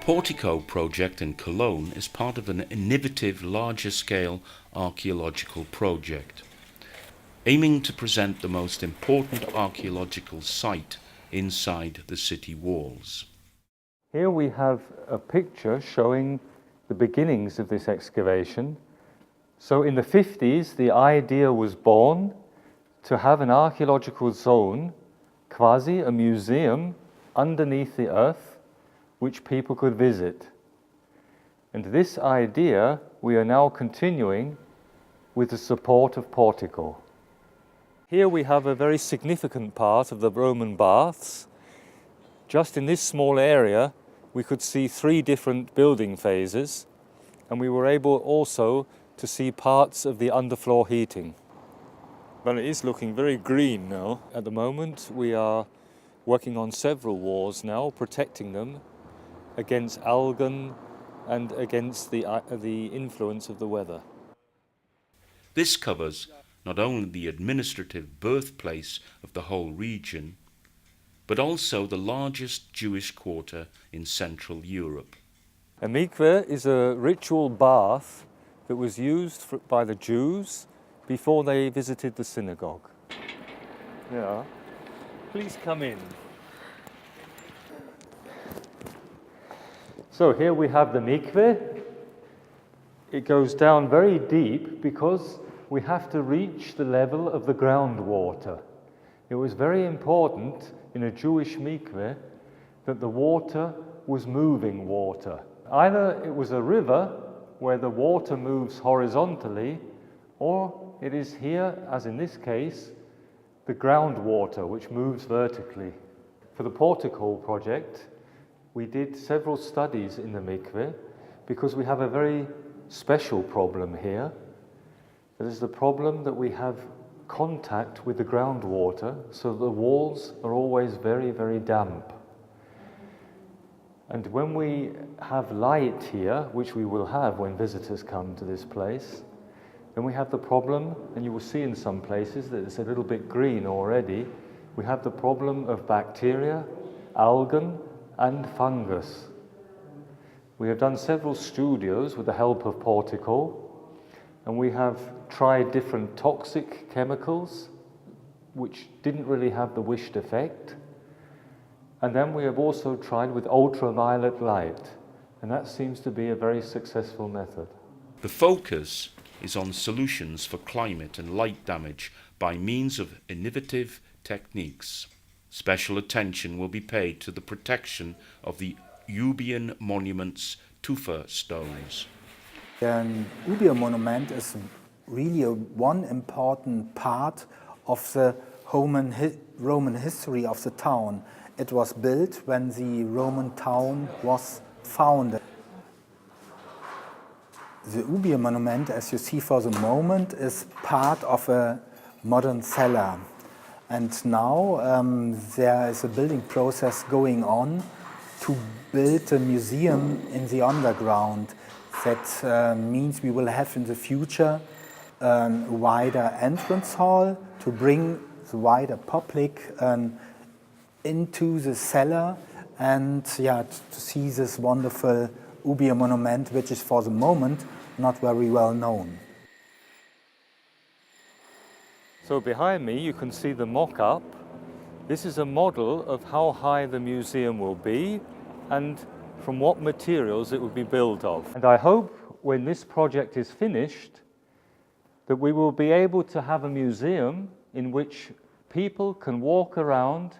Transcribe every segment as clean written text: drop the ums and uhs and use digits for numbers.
PORTICO project in Cologne is part of an innovative larger-scale archaeological project, aiming to present the most important archaeological site inside the city walls. Here we have a picture showing the beginnings of this excavation. So in the 50s, the idea was born to have an archaeological zone, quasi a museum underneath the earth, which people could visit. And this idea we are now continuing with the support of PORTICO. Here we have a very significant part of the Roman baths. Just in this small area we could see 3 different building phases, and we were able also to see parts of the underfloor heating. But it is looking very green now. At the moment we are working on several walls now, protecting them against algae and against the influence of the weather. This covers not only the administrative birthplace of the whole region, but also the largest Jewish quarter in Central Europe. A mikveh is a ritual bath that was used by the Jews before they visited the synagogue. Yeah. Please come in. So here we have the mikveh. It goes down very deep because we have to reach the level of the groundwater. It was very important in a Jewish mikveh that the water was moving water. Either it was a river where the water moves horizontally, or it is here, as in this case, the groundwater which moves vertically. For the PORTICO project, we did several studies in the mikveh because we have a very special problem here. It is the problem that we have contact with the groundwater, so the walls are always very, very damp. And when we have light here, which we will have when visitors come to this place, then we have the problem, and you will see in some places that it's a little bit green already, we have the problem of bacteria, algae, and fungus. We have done several studios with the help of PORTICO, and we have tried different toxic chemicals which didn't really have the wished effect. And then we have also tried with ultraviolet light, and that seems to be a very successful method. The focus is on solutions for climate and light damage by means of innovative techniques. Special attention will be paid to the protection of the Euboean monument's tufa stones. The Euboea monument is really one important part of the Roman history of the town. It was built when the Roman town was founded. The Euboea monument, as you see for the moment, is part of a modern cellar. And now there is a building process going on to build a museum in the underground. That means we will have in the future a wider entrance hall to bring the wider public into the cellar and to see this wonderful Euboea monument, which is for the moment not very well known. So behind me you can see the mock-up. This is a model of how high the museum will be and from what materials it will be built of. And I hope when this project is finished that we will be able to have a museum in which people can walk around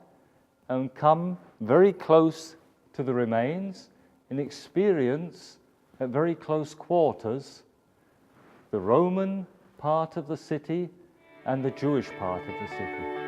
and come very close to the remains and experience at very close quarters the Roman part of the city and the Jewish part of the city.